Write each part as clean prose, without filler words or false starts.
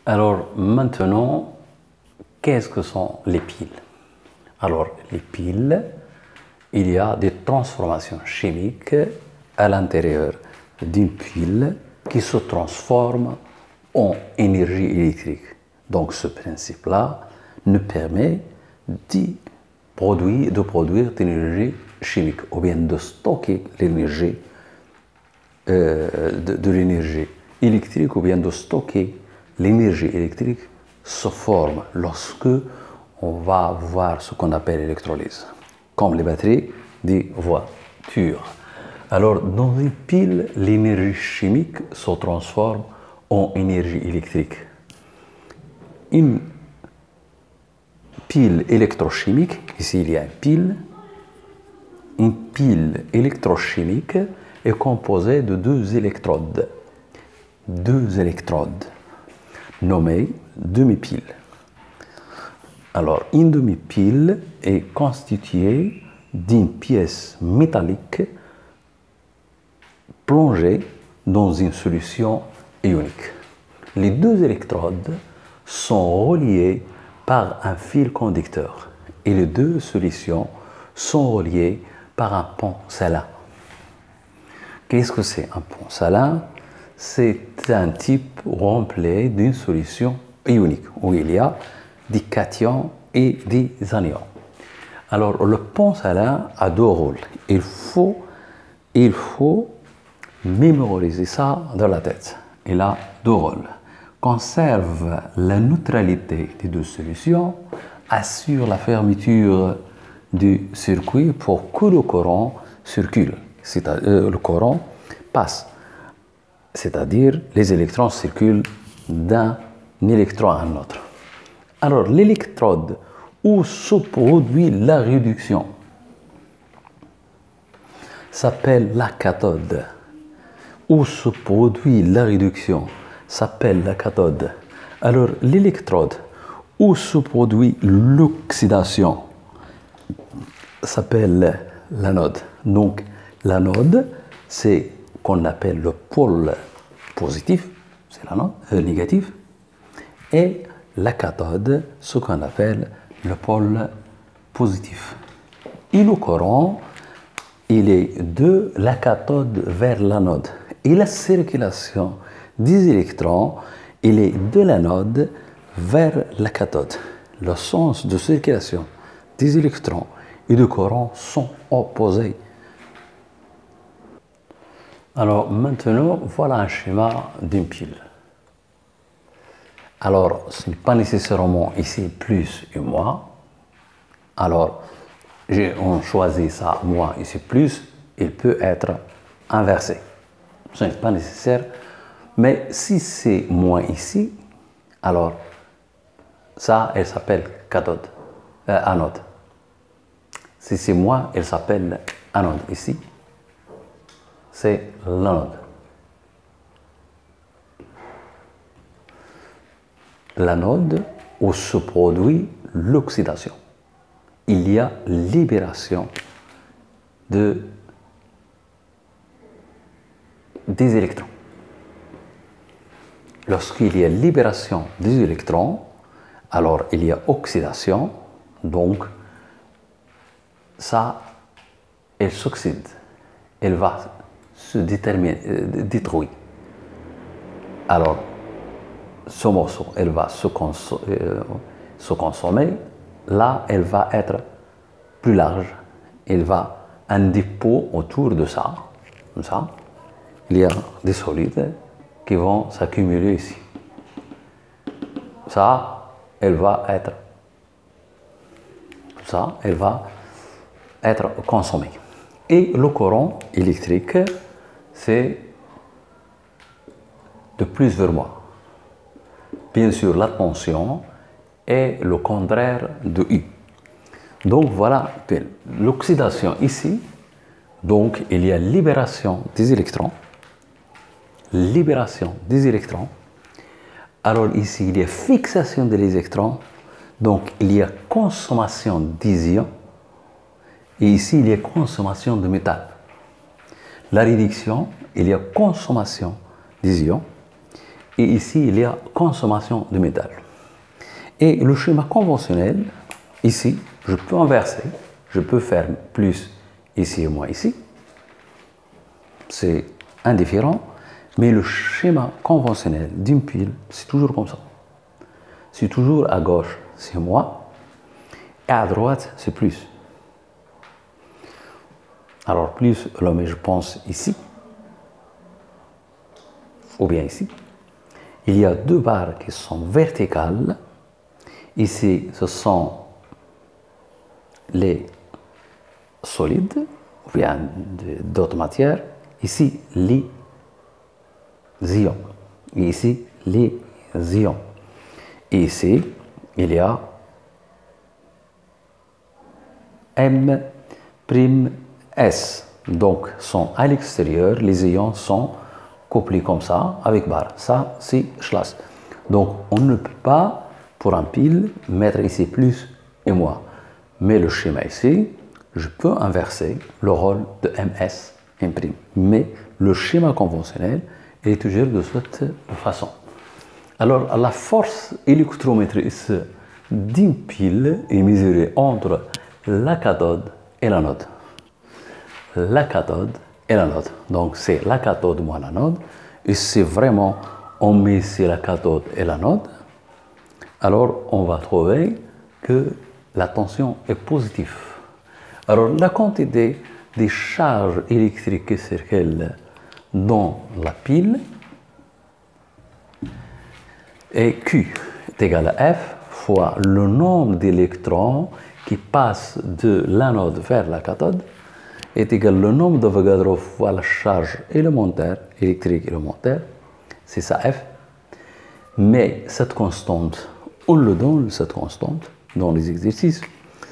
Alors maintenant, qu'est-ce que sont les piles? Alors les piles, il y a des transformations chimiques à l'intérieur d'une pile qui se transforme en énergie électrique. Donc ce principe-là nous permet de produire de l'énergie chimique ou bien de stocker l'énergie de l'énergie électrique ou bien de stocker l'énergie électrique se forme lorsque on va voir ce qu'on appelle l'électrolyse, comme les batteries des voitures. Alors, dans une pile, l'énergie chimique se transforme en énergie électrique. Une pile électrochimique, ici il y a une pile électrochimique est composée de deux électrodes nommées demi-piles. Alors, une demi-pile est constituée d'une pièce métallique plongée dans une solution ionique. Les deux électrodes sont reliées par un fil conducteur et les deux solutions sont reliées par un pont salin. Qu'est-ce que c'est un pont salin? C'est un type rempli d'une solution ionique où il y a des cations et des anions. Alors, le pont salin a deux rôles. Il faut mémoriser ça dans la tête. Il a deux rôles. Conserve la neutralité des deux solutions, assure la fermeture du circuit pour que le courant circule, le courant passe. C'est-à-dire les électrons circulent d'un électron à un autre. Alors, l'électrode où se produit la réduction s'appelle la cathode. Où se produit la réduction s'appelle la cathode. Alors, l'électrode où se produit l'oxydation s'appelle l'anode. Donc, l'anode, c'est qu'on appelle le pôle positif, c'est l'anode, négatif, et la cathode, ce qu'on appelle le pôle positif. Et le courant, il est de la cathode vers l'anode. Et la circulation des électrons, il est de l'anode vers la cathode. Le sens de circulation des électrons et du courant sont opposés. Alors maintenant, voilà un schéma d'une pile. Alors, ce n'est pas nécessairement ici plus et moins. Alors, on choisit ça, moins ici plus, il peut être inversé. Ce n'est pas nécessaire. Mais si c'est moins ici, alors ça, elle s'appelle cathode, anode. Si c'est moins, elle s'appelle anode. Ici, c'est l'anode. L'anode où se produit l'oxydation. Il y a libération des électrons. Lorsqu'il y a libération des électrons, alors il y a oxydation, donc ça, elle s'oxyde, elle va se détruire. Alors, ce morceau, elle va se consommer, là, elle va être plus large, il va un dépôt autour de ça, comme ça, il y a des solides qui vont s'accumuler ici. Ça, elle va être consommée. Et le courant électrique, c'est de plus vers moins. Bien sûr, la tension est le contraire de U. Donc voilà l'oxydation ici. Donc il y a libération des électrons. Libération des électrons. Alors ici, il y a fixation des électrons. Donc il y a consommation d'ions. Et ici, il y a consommation de métal. La réduction, il y a consommation des ions. et ici il y a consommation de métal. Et le schéma conventionnel, ici, je peux inverser, je peux faire plus ici et moins ici. C'est indifférent, mais le schéma conventionnel d'une pile, c'est toujours comme ça. C'est toujours à gauche, c'est moins, et à droite, c'est plus. Alors plus, là, mais je pense ici, ou bien ici. Il y a deux barres qui sont verticales. Ici, ce sont les solides, ou bien d'autres matières. Ici, les ions. Et ici, les ions. Et ici, il y a M', S. Donc, sont à l'extérieur, les ions sont couplés comme ça, avec barre. Ça, c'est Schlass. Donc, on ne peut pas, pour un pile, mettre ici plus et moins. Mais le schéma ici, je peux inverser le rôle de MS, M'. Mais le schéma conventionnel est toujours de cette façon. Alors, la force électromotrice d'une pile est mesurée entre la cathode et l'anode. La cathode et l'anode. Donc, c'est la cathode moins l'anode. Et c'est vraiment, on met ici la cathode et l'anode, alors on va trouver que la tension est positive. Alors, la quantité des charges électriques qui circulent dans la pile est Q est égal à F fois le nombre d'électrons qui passent de l'anode vers la cathode est égal au nombre d'Avogadro fois la charge élémentaire, électrique élémentaire, c'est ça F. Mais cette constante, on le donne, cette constante, dans les exercices,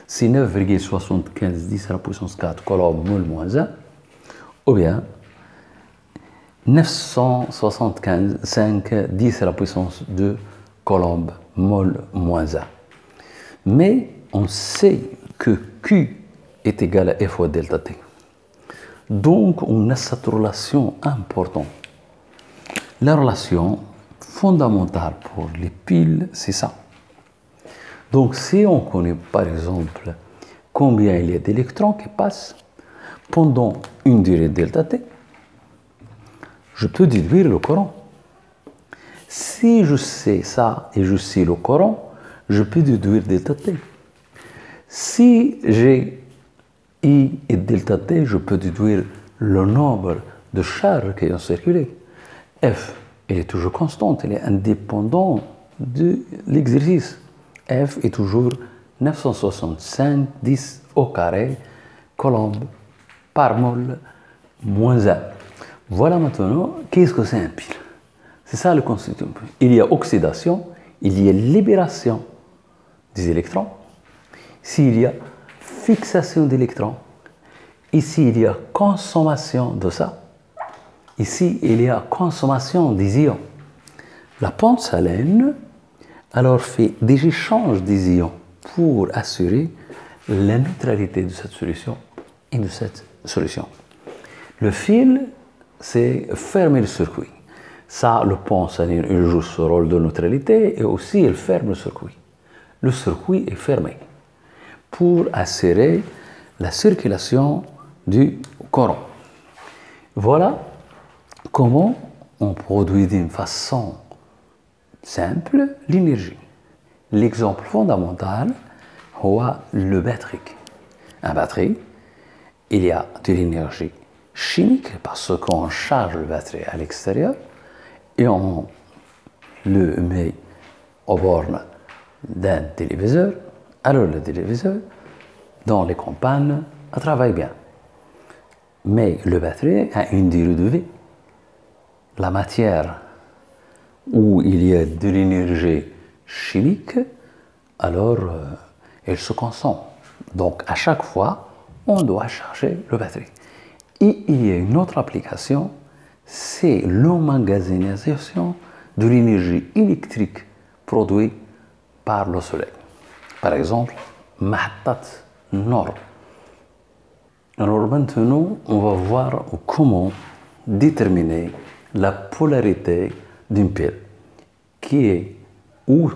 c'est 9,75 10 à la puissance 4 coulomb mol moins 1, ou bien 975 10 à la puissance 2 coulomb mol moins 1. Mais on sait que Q est égal à F fois delta T. Donc, on a cette relation importante. La relation fondamentale pour les piles, c'est ça. Donc, si on connaît par exemple combien il y a d'électrons qui passent pendant une durée delta T, je peux déduire le courant. Si je sais ça et je sais le courant, je peux déduire delta T. Si j'ai I et delta T, je peux déduire le nombre de charges qui ont circulé. F, elle est toujours constante, elle est indépendante de l'exercice. F est toujours 965 10 au carré coulomb par mol moins 1. Voilà maintenant, qu'est-ce que c'est un pile? C'est ça le constituant. Il y a oxydation, il y a libération des électrons. S'il y a fixation d'électrons, ici il y a consommation de ça. Ici il y a consommation des ions. La pompe saline alors fait des échanges des ions pour assurer la neutralité de cette solution et de cette solution. Le fil, c'est fermer le circuit. Ça, le pont saline, il joue ce rôle de neutralité et aussi il ferme le circuit. Le circuit est fermé pour assurer la circulation du courant. Voilà comment on produit d'une façon simple l'énergie. L'exemple fondamental est le batterie. Un batterie, il y a de l'énergie chimique parce qu'on charge le batterie à l'extérieur et on le met aux bornes d'un téléviseur. Alors le téléviseur, dans les campagnes, travaille bien. Mais le batterie a une durée de vie. La matière où il y a de l'énergie chimique, alors elle se consomme. Donc à chaque fois, on doit charger le batterie. Et il y a une autre application, c'est l'emmagasinisation de l'énergie électrique produite par le soleil. Par exemple, Mahattat Nord. Alors maintenant, on va voir comment déterminer la polarité d'une pile. qui est où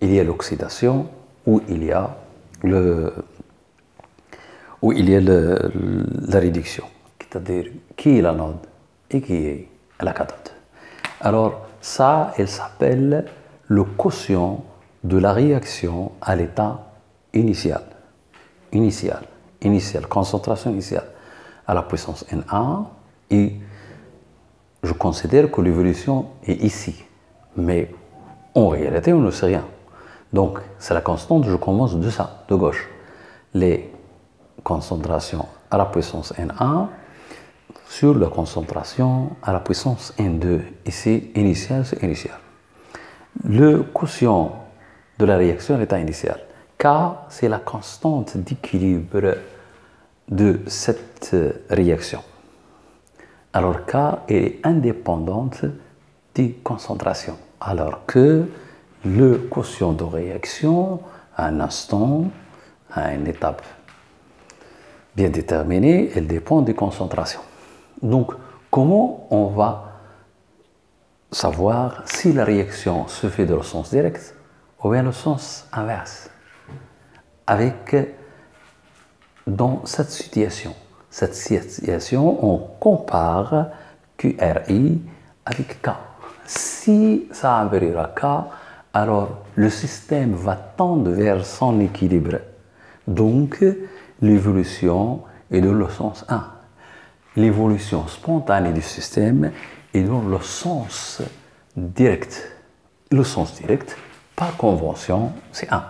il y a l'oxydation, où il y a la réduction, c'est-à-dire qui est l'anode et qui est la cathode. Alors ça, elle s'appelle le quotient de la réaction à l'état initial, concentration initiale à la puissance N1, et je considère que l'évolution est ici, mais en réalité on ne sait rien. Donc c'est la constante, je commence de ça, de gauche. Les concentrations à la puissance N1 sur la concentration à la puissance N2. Ici, initial, c'est initial. Le quotient de la réaction à l'état initial. K, c'est la constante d'équilibre de cette réaction. Alors K est indépendante des concentrations, alors que le quotient de réaction à un instant, à une étape bien déterminée, elle dépend des concentrations. Donc, comment on va savoir si la réaction se fait dans le sens direct ou bien le sens inverse? Dans cette situation, on compare QRI avec K. Si ça est inférieur à K, alors le système va tendre vers son équilibre. Donc, l'évolution est dans le sens 1. L'évolution spontanée du système est dans le sens direct. Le sens direct, par convention, c'est 1.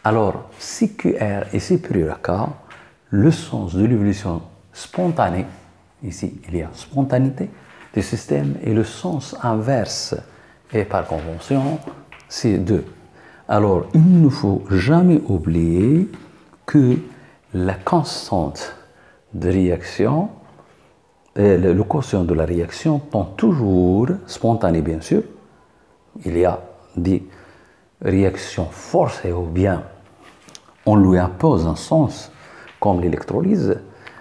Alors, si QR est supérieur à K, le sens de l'évolution spontanée, ici il y a spontanéité du système, et le sens inverse, et par convention, c'est 2. Alors, il ne faut jamais oublier que la constante de réaction, le quotient de la réaction tend toujours, spontanée bien sûr, il y a des réactions forcées ou bien on lui impose un sens comme l'électrolyse,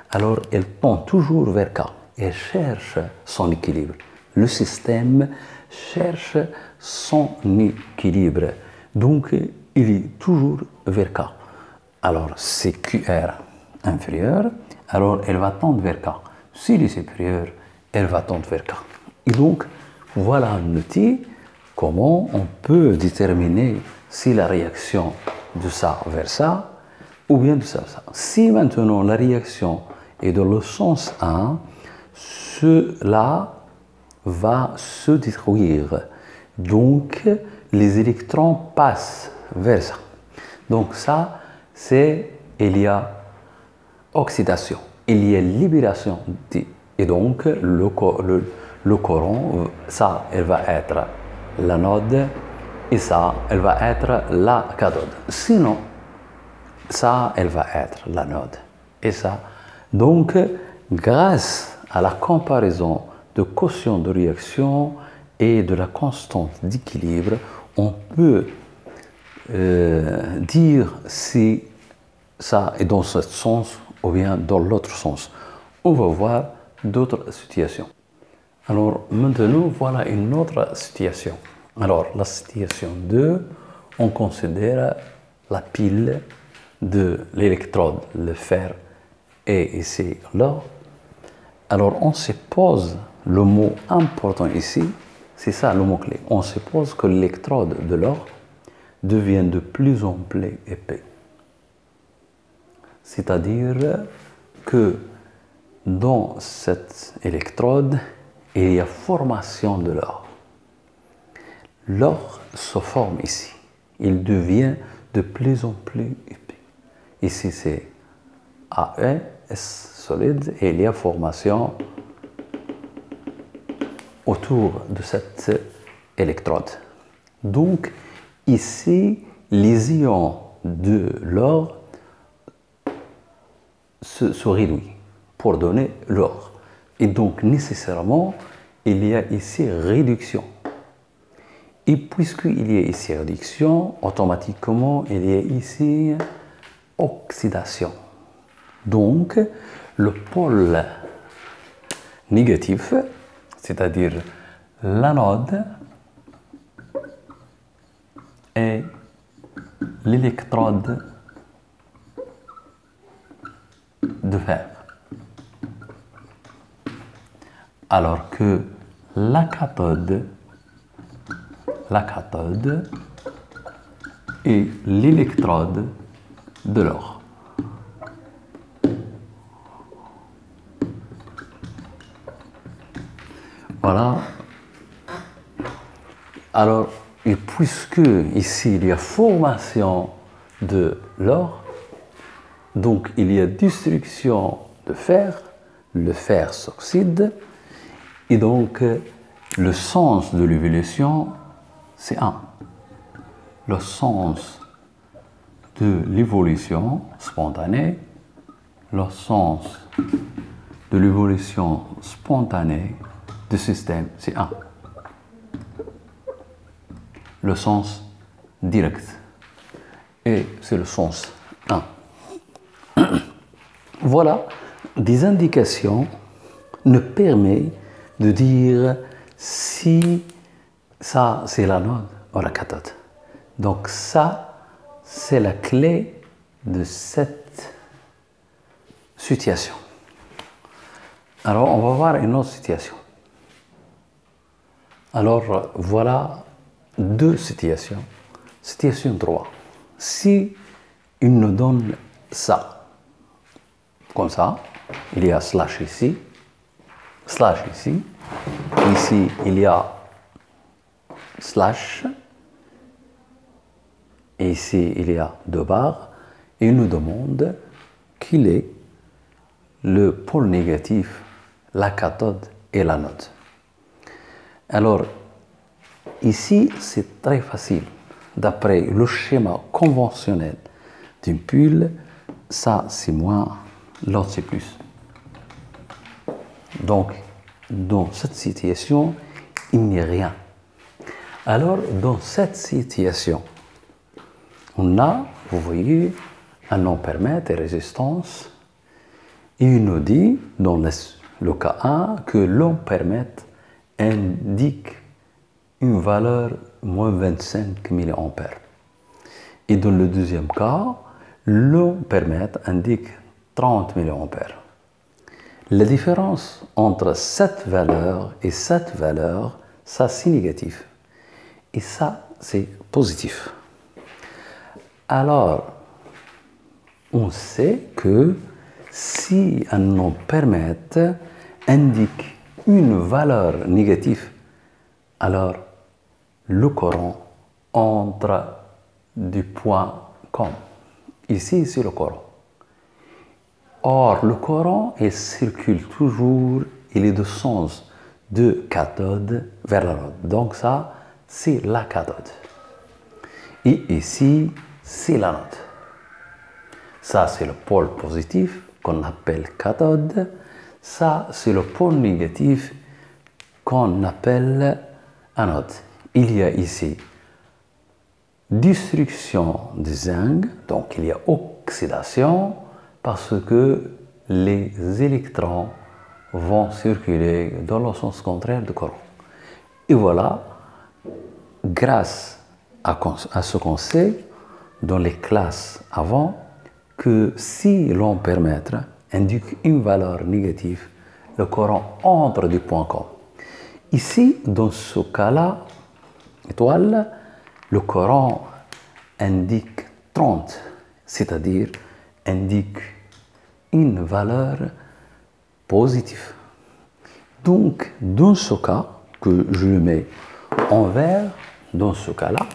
alors elle tend toujours vers K. Elle cherche son équilibre. Le système cherche son équilibre. Donc, il est toujours vers K. Alors, c'est QR inférieur, alors elle va tendre vers K. S'il est supérieur, elle va tendre vers K. Et donc, voilà un outil comment on peut déterminer si la réaction de ça vers ça ou bien de ça vers ça. Si maintenant la réaction est dans le sens 1, cela va se détruire. Donc, les électrons passent vers ça. Donc ça, il y a oxydation, il y a libération, et donc le courant, ça, elle va être l'anode, et ça, elle va être la cathode. Sinon, ça, elle va être l'anode, et ça. Donc, grâce à la comparaison de quotient de réaction et de la constante d'équilibre, on peut dire si ça est dans ce sens ou bien dans l'autre sens. On va voir d'autres situations. Alors maintenant, voilà une autre situation. Alors la situation 2, on considère la pile de l'électrode, le fer et ici l'or. Alors on se pose le mot important ici, c'est ça le mot clé. On suppose que l'électrode de l'or devient de plus en plus épais. C'est-à-dire que dans cette électrode, il y a formation de l'or. L'or se forme ici. Il devient de plus en plus épais. Ici, c'est AE, S solide, et il y a formation autour de cette électrode. Donc, ici, les ions de l'or se réduisent pour donner l'or. Et donc, nécessairement, il y a ici réduction. Et puisqu'il y a ici réduction, automatiquement, il y a ici oxydation. Donc, le pôle négatif, c'est-à-dire l'anode, est l'électrode de fer. Alors que la cathode est l'électrode de l'or. Voilà. Alors, et puisque ici il y a formation de l'or, donc il y a destruction de fer, le fer s'oxyde, et donc le sens de l'évolution, c'est 1. Le sens de l'évolution spontanée, le sens de l'évolution spontanée du système, c'est 1. Le sens direct, et c'est le sens 1. Voilà des indications nous permettent de dire si ça c'est l'anode ou la cathode. Donc ça c'est la clé de cette situation. Alors on va voir une autre situation. Alors voilà deux situations. Situation 3. Si il nous donne ça, comme ça, il y a slash ici, ici il y a slash, et ici il y a 2 barres, et il nous demande quel est le pôle négatif, la cathode et l'anode. Alors, ici, c'est très facile. D'après le schéma conventionnel d'une pile, ça c'est moins, l'autre c'est plus. Donc, dans cette situation, il n'y a rien. Alors, dans cette situation, on a, vous voyez, un ampèremètre et résistance. Et il nous dit, dans le cas 1, que l'ampèremètre indique une valeur moins 25 mA. Et dans le deuxième cas, l'ampèremètre indique 30 mA. La différence entre cette valeur et cette valeur, ça c'est négatif. Et ça c'est positif. Alors, on sait que si un ampèremètre indique une valeur négative, alors le courant entre du point comme. Ici, c'est le courant. Or, le courant, il circule toujours, il est de sens de cathode vers l'anode. Donc ça, c'est la cathode. Et ici, c'est l'anode. Ça, c'est le pôle positif qu'on appelle cathode. Ça, c'est le pôle négatif qu'on appelle anode. Il y a ici destruction du zinc, donc il y a oxydation parce que les électrons vont circuler dans le sens contraire du courant. Et voilà, grâce à ce qu'on sait dans les classes avant, que si l'ampèremètre indique une valeur négative, le courant entre du point com. Ici, dans ce cas-là, étoile, le courant indique 30, c'est-à-dire indique une valeur positive. Donc, dans ce cas, que je le mets en vert, dans ce cas-là,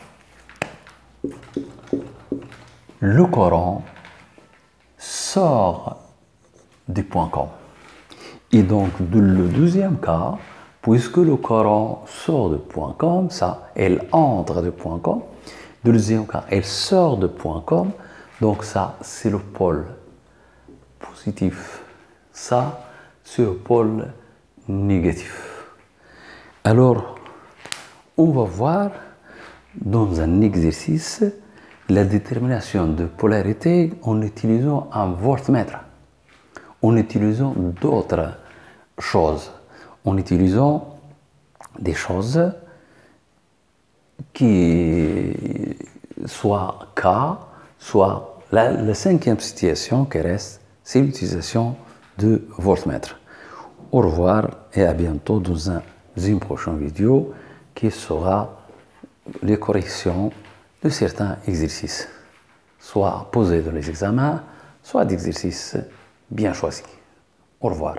le courant sort du point com. Et donc, dans le deuxième cas, puisque le courant sort du point com, ça, elle entre du point com. Dans le deuxième cas, elle sort du point com. Donc ça, c'est le pôle positif. Ça, c'est le pôle négatif. Alors, on va voir dans un exercice la détermination de polarité en utilisant un voltmètre, en utilisant d'autres choses, en utilisant des choses qui soit K, soit la cinquième situation qui reste, c'est l'utilisation de voltmètre. Au revoir et à bientôt dans une prochaine vidéo qui sera les corrections de certains exercices, soit posés dans les examens, soit d'exercices bien choisis. Au revoir.